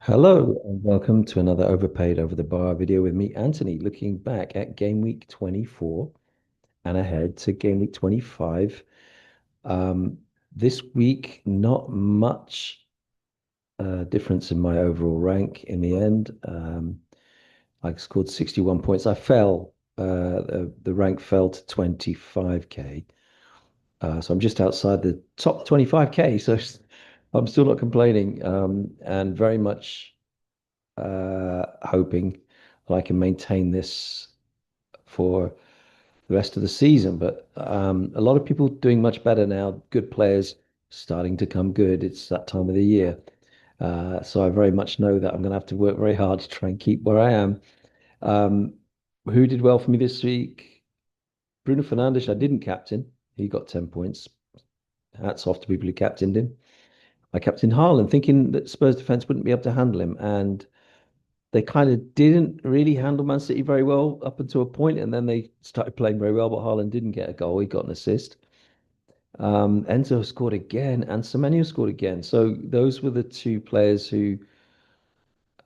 Hello and welcome to another Overpaid Over the Bar video with me, Anthony, looking back at game week 24 and ahead to game week 25. Um, this week, not much difference in my overall rank in the end. I scored 61 points. I fell, the rank fell to 25k. So I'm just outside the top 25k. So I'm still not complaining, and very much hoping that I can maintain this for the rest of the season. But a lot of people doing much better now. Good players starting to come good. It's that time of the year. So I very much know that I'm going to have to work very hard to try and keep where I am. Um, who did well for me this week? Bruno Fernandes, I didn't captain. He got 10 points. Hats off to people who captained him. I captained Haaland, thinking that Spurs defense wouldn't be able to handle him. And they kind of didn't really handle Man City very well up until a point, and then they started playing very well. But Haaland didn't get a goal; he got an assist. Enzo scored again, and Semenyo scored again. So those were the two players who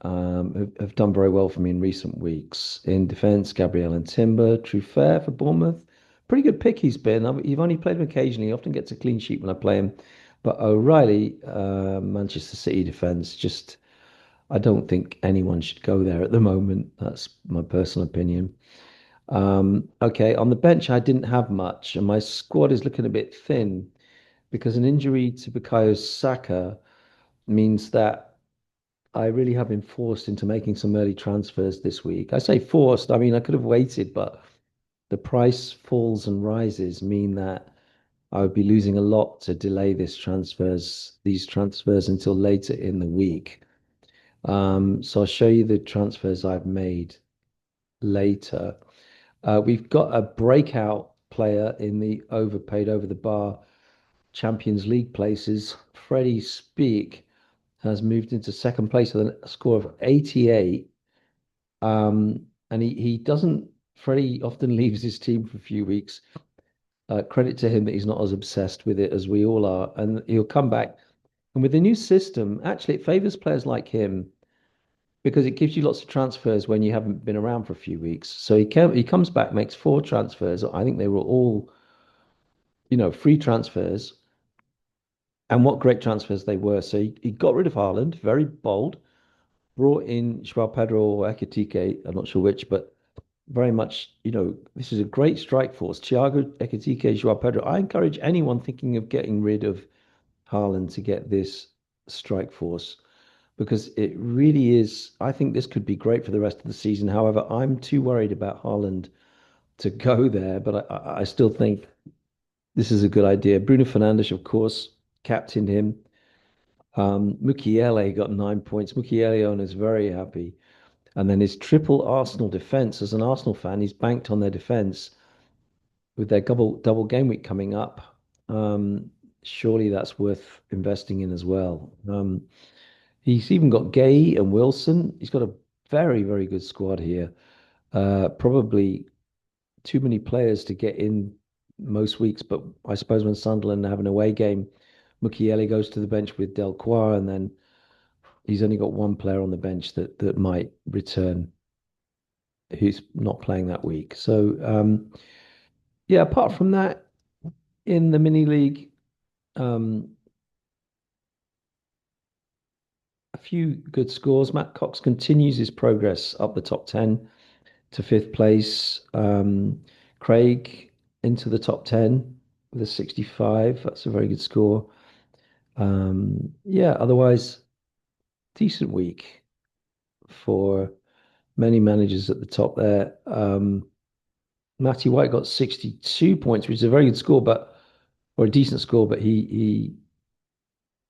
have done very well for me in recent weeks. In defence, Gabriel and Timber, Truffert for Bournemouth. Pretty good pick he's been. You've only played him occasionally. He often gets a clean sheet when I play him. But O'Reilly, Manchester City defence, just I don't think anyone should go there at the moment. That's my personal opinion. Okay, on the bench, I didn't have much, and my squad is looking a bit thin because an injury to Bukayo Saka means that I really have been forced into making some early transfers this week. I say forced, I mean, I could have waited, but the price falls and rises mean that I would be losing a lot to delay these transfers until later in the week. So I'll show you the transfers I've made later. We've got a breakout player in the overpaid over the bar Champions League places. Freddie Speak has moved into second place with a score of 88. And he doesn't, Freddie often leaves his team for a few weeks. Credit to him that he's not as obsessed with it as we all are. And he'll come back. And with the new system, actually, it favors players like him because it gives you lots of transfers when you haven't been around for a few weeks. So he comes back, makes four transfers. I think they were all, free transfers. And what great transfers they were. So he got rid of Haaland, very bold, brought in Joao Pedro or Ekitike, I'm not sure which, but very much, this is a great strike force. Thiago, Ekitike, Joao Pedro. I encourage anyone thinking of getting rid of Haaland to get this strike force because it really is. I think this could be great for the rest of the season. However, I'm too worried about Haaland to go there, but I still think this is a good idea. Bruno Fernandes, of course, captained him. Mukiele got 9 points. Mukiele owner is very happy. And then his triple Arsenal defense. As an Arsenal fan, he's banked on their defense with their double game week coming up. Surely that's worth investing in as well. He's even got Gay and Wilson. He's got a very, very good squad here. Probably too many players to get in most weeks, but I suppose when Sunderland have an away game, Mukiele goes to the bench with Delcroix, and then he's only got one player on the bench that might return who's not playing that week. So yeah, apart from that, in the mini league, um, a few good scores. Matt Cox continues his progress up the top 10 to fifth place. Craig into the top 10 with a 65. That's a very good score. Yeah, otherwise, decent week for many managers at the top there. Matty White got 62 points, which is a very good score, but or a decent score, but he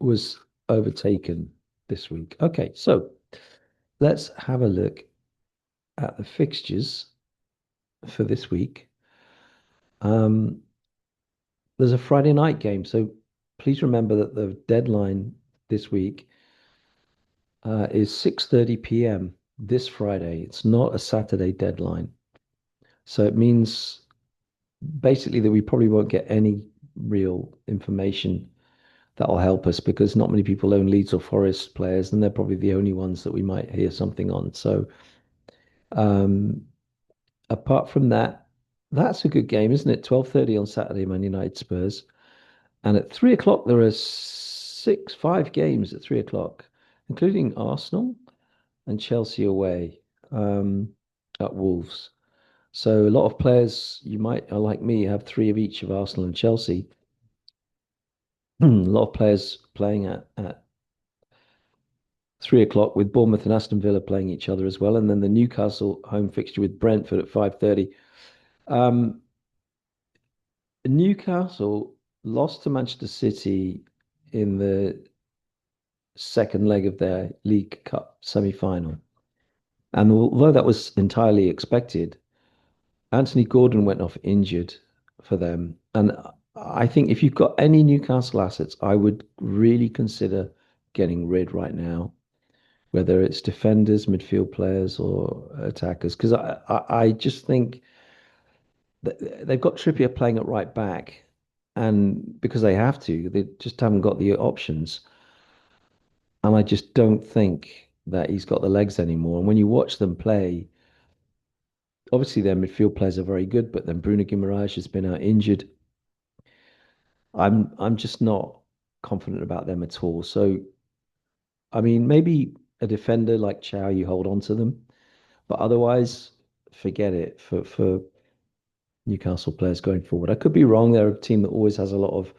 was overtaken this week. Okay, so let's have a look at the fixtures for this week. Um, there's a Friday night game, so please remember that the deadline this week is 6:30 p.m. this Friday. It's not a Saturday deadline. So it means basically that we probably won't get any real information that'll help us because not many people own Leeds or Forest players, and they're probably the only ones that we might hear something on. So, um, apart from that, that's a good game, isn't it? 12:30 on Saturday, Man United Spurs. And at 3 o'clock, there are five games at 3 o'clock, including Arsenal and Chelsea away um, at Wolves. So a lot of players you might, like me, have three of each of Arsenal and Chelsea. A lot of players playing at 3 o'clock with Bournemouth and Aston Villa playing each other as well, and then the Newcastle home fixture with Brentford at 5:30. Um, Newcastle lost to Manchester City in the second leg of their League Cup semi-final. And although that was entirely expected, Anthony Gordon went off injured for them. And I think if you've got any Newcastle assets, I would really consider getting rid right now, whether it's defenders, midfield players, or attackers. Because I just think they've got Trippier playing at right back. And because they have to, they just haven't got the options. And I just don't think that he's got the legs anymore. And when you watch them play, obviously their midfield players are very good, but then Bruno Guimaraes has been out injured. I'm just not confident about them at all. So I mean, maybe a defender like Chow, you hold on to them, but otherwise, forget it for Newcastle players going forward. I could be wrong. They're a team that always has a lot of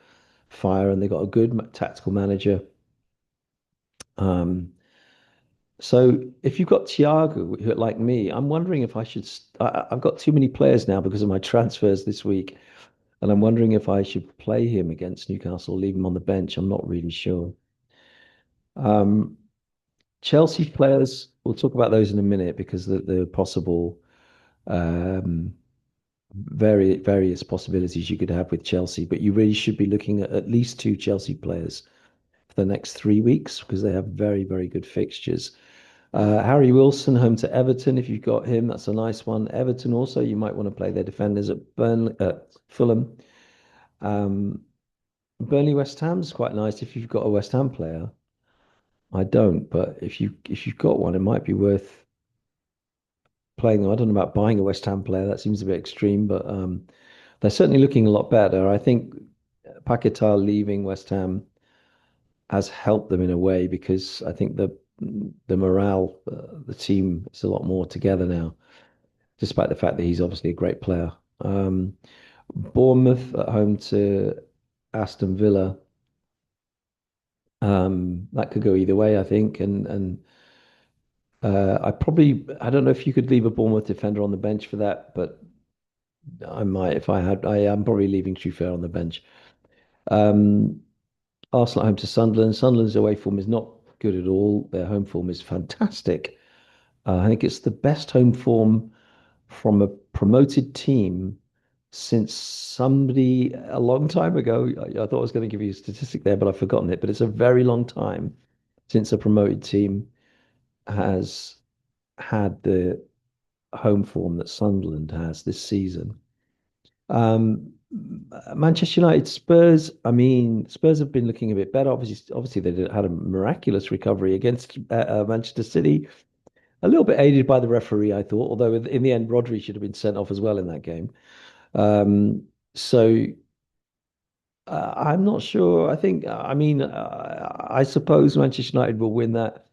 fire, and they've got a good tactical manager. Um, so if you've got Thiago, like me, I'm wondering if I should. I've got too many players now because of my transfers this week. And I'm wondering if I should play him against Newcastle, leave him on the bench. I'm not really sure. Um, Chelsea players, we'll talk about those in a minute because the possible um, various possibilities you could have with Chelsea. But you really should be looking at least two Chelsea players for the next 3 weeks because they have very, very good fixtures. Harry Wilson home to Everton. If you've got him, that's a nice one. Everton also, you might want to play their defenders at Fulham. Um, Burnley West Ham's quite nice if you've got a West Ham player. I don't, but if you've got one, it might be worth playing them. I don't know about buying a West Ham player. That seems a bit extreme, but they're certainly looking a lot better. I think Paquetá leaving West Ham has helped them in a way because I think the morale, the team is a lot more together now, despite the fact that he's obviously a great player. Bournemouth at home to Aston Villa. That could go either way, I think. And I don't know if you could leave a Bournemouth defender on the bench for that, but I might if I had. I am probably leaving Truffert on the bench. Um, Arsenal at home to Sunderland. Sunderland's away form is not good at all. Their home form is fantastic. I think it's the best home form from a promoted team since somebody a long time ago. I thought I was going to give you a statistic there, but I've forgotten it. But it's a very long time since a promoted team has had the home form that Sunderland has this season. Um, Manchester United, Spurs. I mean, Spurs have been looking a bit better. Obviously, had a miraculous recovery against Manchester City. A little bit aided by the referee, I thought. Although in the end, Rodri should have been sent off as well in that game. Um, so I'm not sure. I think. I mean, I suppose Manchester United will win that.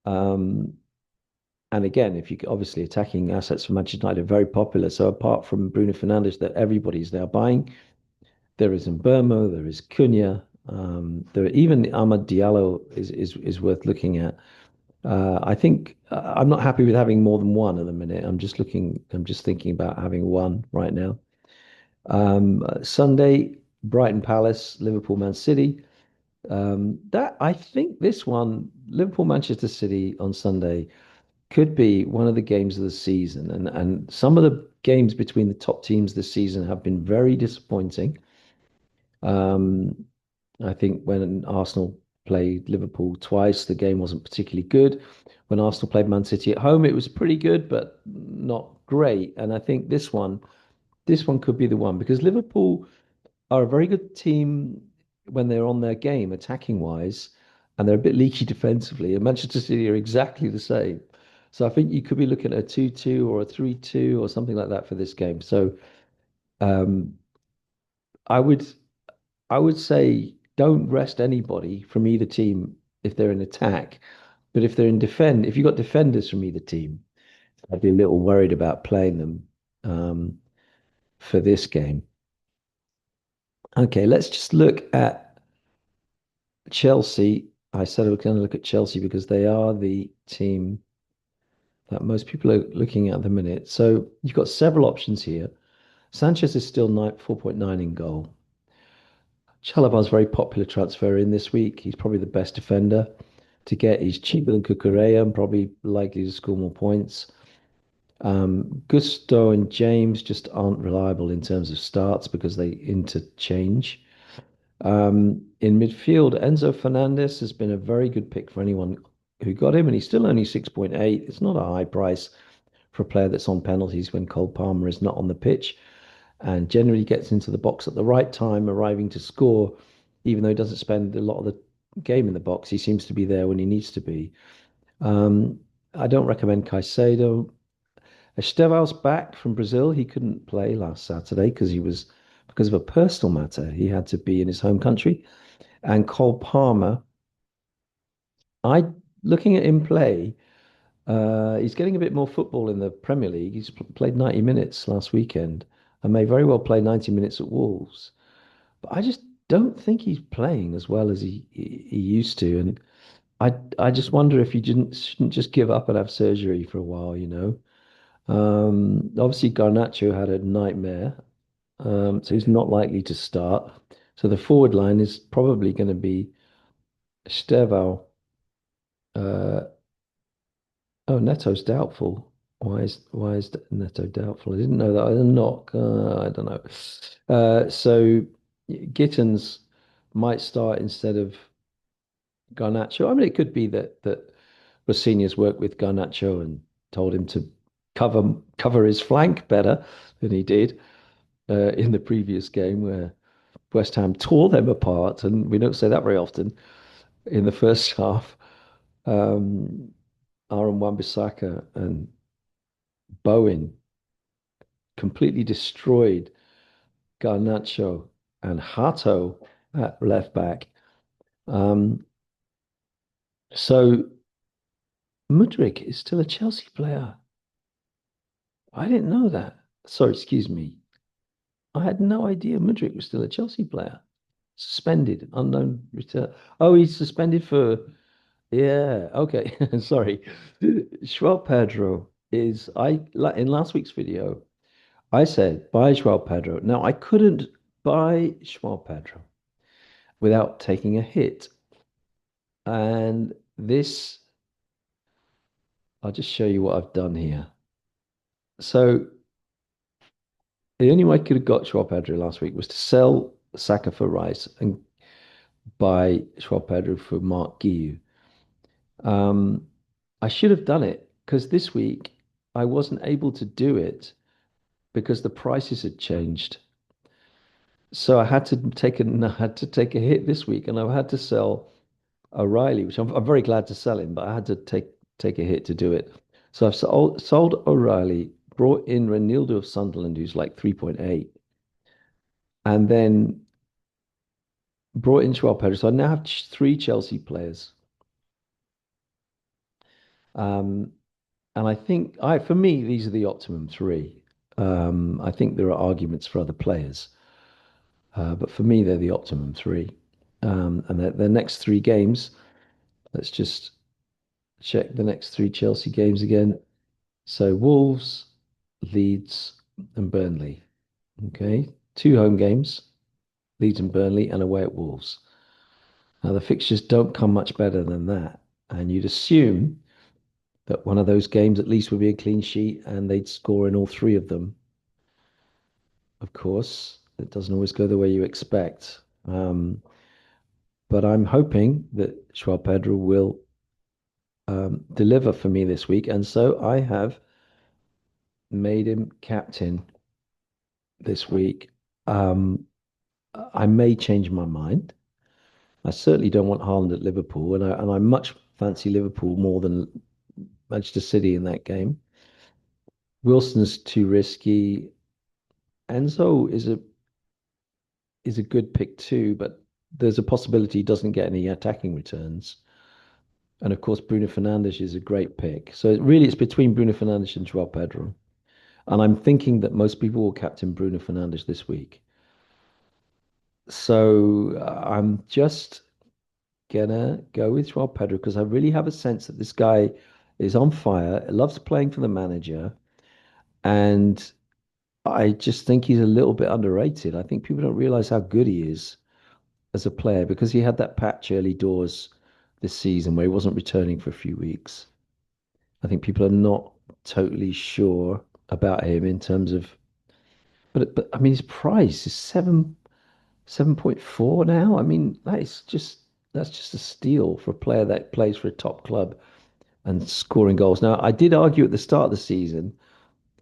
Um, And again, if you obviously attacking assets for Manchester United are very popular. So apart from Bruno Fernandes, that everybody's now buying, there is Mbeumo, there is Cunha, there even Amad Diallo is worth looking at. I think I'm not happy with having more than one at the minute. I'm just thinking about having one right now. Sunday, Brighton Palace, Liverpool Man City. That I think this one, Liverpool Manchester City on Sunday could be one of the games of the season. And some of the games between the top teams this season have been very disappointing. Um, I think when Arsenal played Liverpool twice, the game wasn't particularly good. When Arsenal played Man City at home, it was pretty good, but not great. And I think this one could be the one because Liverpool are a very good team when they're on their game attacking wise, and they're a bit leaky defensively. And Manchester City are exactly the same. So I think you could be looking at a 2-2 or a 3-2 or something like that for this game. So um, I would I would say don't rest anybody from either team if they're in attack. But if they're in defend, if you've got defenders from either team, I'd be a little worried about playing them for this game. Okay, let's just look at Chelsea. I said I was going to look at Chelsea because they are the team that most people are looking at the minute. So you've got several options here. Sanchez is still 4.9 in goal. Chalobah's very popular transfer in this week. He's probably the best defender to get. He's cheaper than Cucurella and probably likely to score more points. Gusto and James just aren't reliable in terms of starts because they interchange. In midfield, Enzo Fernandez has been a very good pick for anyone who got him, and he's still only 6.8. It's not a high price for a player that's on penalties when Cole Palmer is not on the pitch and generally gets into the box at the right time, arriving to score, even though he doesn't spend a lot of the game in the box. He seems to be there when he needs to be. Um, I don't recommend Caicedo. Esteval's back from Brazil. He couldn't play last Saturday because of a personal matter. He had to be in his home country. And Cole Palmer, I looking at him play, he's getting a bit more football in the Premier League. He's played 90 minutes last weekend and may very well play 90 minutes at Wolves. But I just don't think he's playing as well as he used to. And I just wonder if he shouldn't just give up and have surgery for a while, you know. Obviously Garnacho had a nightmare, so he's not likely to start. So the forward line is probably going to be Estevao. Uh, oh, Neto's doubtful. Why is Neto doubtful? I didn't know that. I didn't knock. I don't know. So Gittins might start instead of Garnacho. I mean, it could be that Rossini's worked with Garnacho and told him to cover his flank better than he did in the previous game where West Ham tore them apart, and we don't say that very often in the first half. Um, Aaron Wan-Bissaka and Bowen completely destroyed Garnacho and Hato at left back. Um, so Mudryk is still a Chelsea player. I didn't know that. Sorry, excuse me. I had no idea Mudryk was still a Chelsea player. Suspended, unknown return. Oh, he's suspended for. Yeah, okay. Sorry. João Pedro is in last week's video, I said buy João Pedro. Now I couldn't buy João Pedro without taking a hit. And this, I'll just show you what I've done here. So the only way I could have got João Pedro last week was to sell Saka for Rice and buy João Pedro for Mark Guiu. Um, I should have done it because this week I wasn't able to do it because the prices had changed. So I had to take a hit this week, and I had to sell O'Reilly, which I'm very glad to sell him, but I had to take a hit to do it. So I've sold O'Reilly, brought in Renildo of Sunderland, who's like 3.8, and then brought in Joao Pedro. So I now have three Chelsea players. Um, and I think for me, these are the optimum three. I think there are arguments for other players, but for me, they're the optimum three. And the next three games, let's just check the next three Chelsea games again. So Wolves, Leeds, and Burnley. Okay, two home games, Leeds and Burnley, and away at Wolves. Now the fixtures don't come much better than that, and you'd assume that one of those games at least would be a clean sheet, and they'd score in all three of them. Of course, it doesn't always go the way you expect, but I'm hoping that Joao Pedro will deliver for me this week, and so I have made him captain this week. Um, I may change my mind. I certainly don't want Haaland at Liverpool, and I much fancy Liverpool more than Manchester City in that game. Wilson's too risky. Enzo is a good pick too, but there's a possibility he doesn't get any attacking returns. And of course, Bruno Fernandes is a great pick. So really, it's between Bruno Fernandes and Joao Pedro. And I'm thinking that most people will captain Bruno Fernandes this week. So I'm just gonna go with Joao Pedro because I really have a sense that this guy is on fire, loves playing for the manager, and I just think he's a little bit underrated. I think people don't realize how good he is as a player because he had that patch early doors this season where he wasn't returning for a few weeks. I think people are not totally sure about him in terms of, but I mean his price is 7.4 now. I mean that's just a steal for a player that plays for a top club and scoring goals. Now I did argue at the start of the season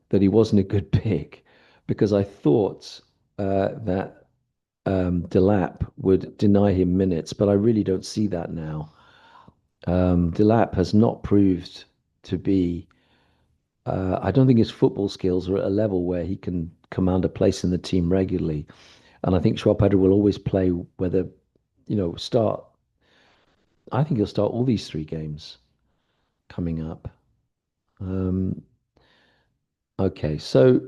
that he wasn't a good pick because I thought that Delap would deny him minutes, but I really don't see that now. Delap has not proved to be. I don't think his football skills are at a level where he can command a place in the team regularly. And I think Joao Pedro will always play whether, start. I think he'll start all these three games coming up. Um, okay, so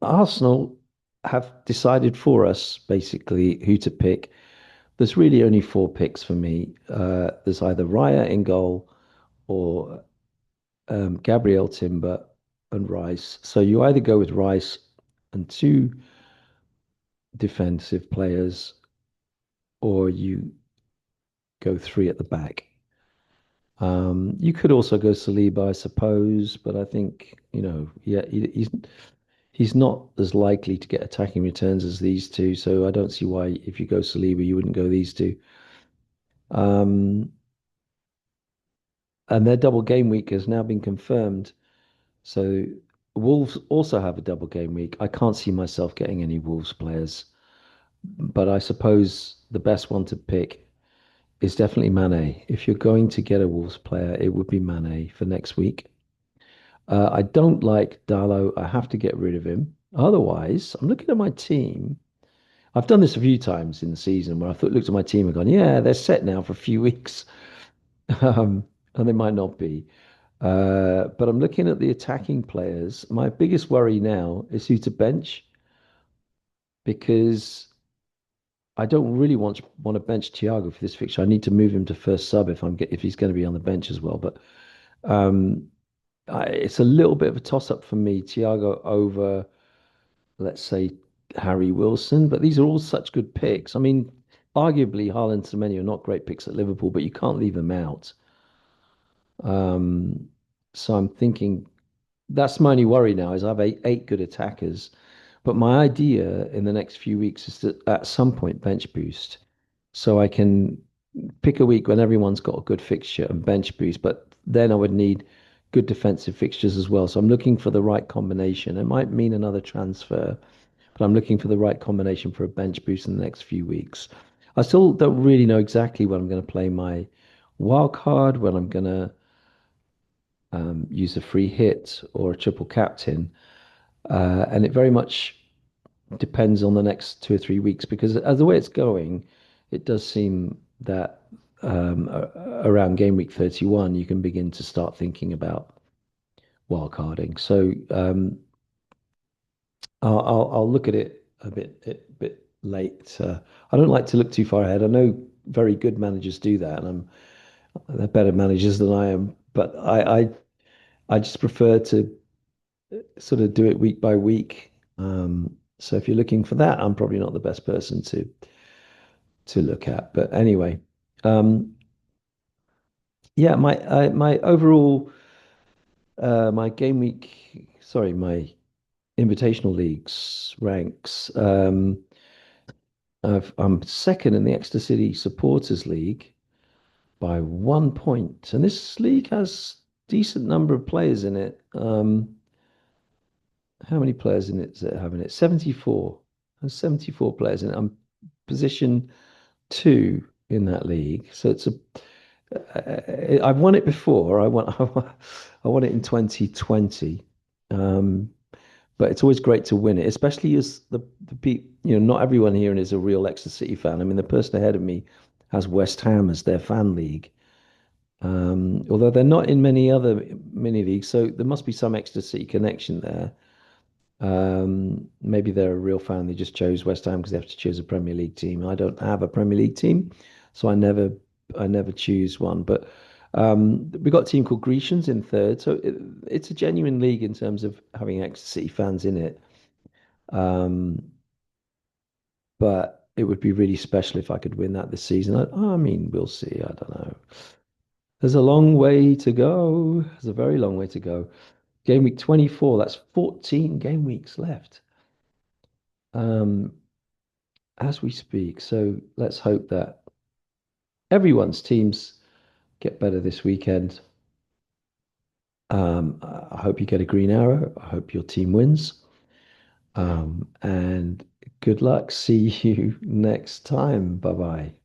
Arsenal have decided for us basically who to pick. There's really only four picks for me. There's either Raya in goal or Gabriel Timber and Rice. So you either go with Rice and two defensive players, or you go three at the back. You could also go Saliba, I suppose, but I think, yeah, he's not as likely to get attacking returns as these two. So I don't see why, if you go Saliba, you wouldn't go these two. Um, and their double game week has now been confirmed. So Wolves also have a double game week. I can't see myself getting any Wolves players, but I suppose the best one to pick is definitely Mane. If you're going to get a Wolves player, it would be Mane for next week. I don't like Darlow. I have to get rid of him. Otherwise, I'm looking at my team. I've done this a few times in the season where I thought, looked at my team and gone, yeah, they're set now for a few weeks. Um, and they might not be. But I'm looking at the attacking players. My biggest worry now is who to bench because I don't really want to bench Thiago for this fixture. I need to move him to first sub if he's going to be on the bench as well. But um, it's a little bit of a toss up for me. Thiago over, let's say, Harry Wilson. But these are all such good picks. I mean, arguably Haaland and Semenyo are not great picks at Liverpool, but you can't leave them out. Um, so I'm thinking that's my only worry now is I have eight good attackers. But my idea in the next few weeks is to at some point bench boost. So I can pick a week when everyone's got a good fixture and bench boost, but then I would need good defensive fixtures as well. So I'm looking for the right combination. It might mean another transfer, but I'm looking for the right combination for a bench boost in the next few weeks. I still don't really know exactly when I'm going to play my wild card, when I'm going to use a free hit or a triple captain. And it very much depends on the next 2 or 3 weeks because as the way it's going, it does seem that around game week 31, you can begin to start thinking about wildcarding. So I'll look at it a bit late. I don't like to look too far ahead. I know very good managers do that, and they're better managers than I am. But I just prefer to sort of do it week by week. So if you're looking for that, I'm probably not the best person to look at. But anyway, um, yeah, my overall my game week, sorry, my invitational leagues ranks. I'm second in the Exeter City Supporters League by 1 point, and this league has decent number of players in it. How many players in it does it have in it? 74. There's 74 players in it. position two in that league. So I've won it before. I won it in 2020. Um, but it's always great to win it, especially as not everyone here is a real Leicester City fan. I mean, the person ahead of me has West Ham as their fan league. Although they're not in many other mini leagues, so there must be some extra City connection there. Maybe they're a real fan. They just chose West Ham because they have to choose a Premier League team. I don't have a Premier League team, so I never choose one. But we got a team called Grecians in third, so it's a genuine league in terms of having Exeter City fans in it. Um, but it would be really special if I could win that this season. I mean, we'll see. I don't know. There's a long way to go. There's a very long way to go. Game week 24, that's 14 game weeks left. Um, as we speak. So let's hope that everyone's teams get better this weekend. I hope you get a green arrow. I hope your team wins. And good luck. See you next time. Bye bye.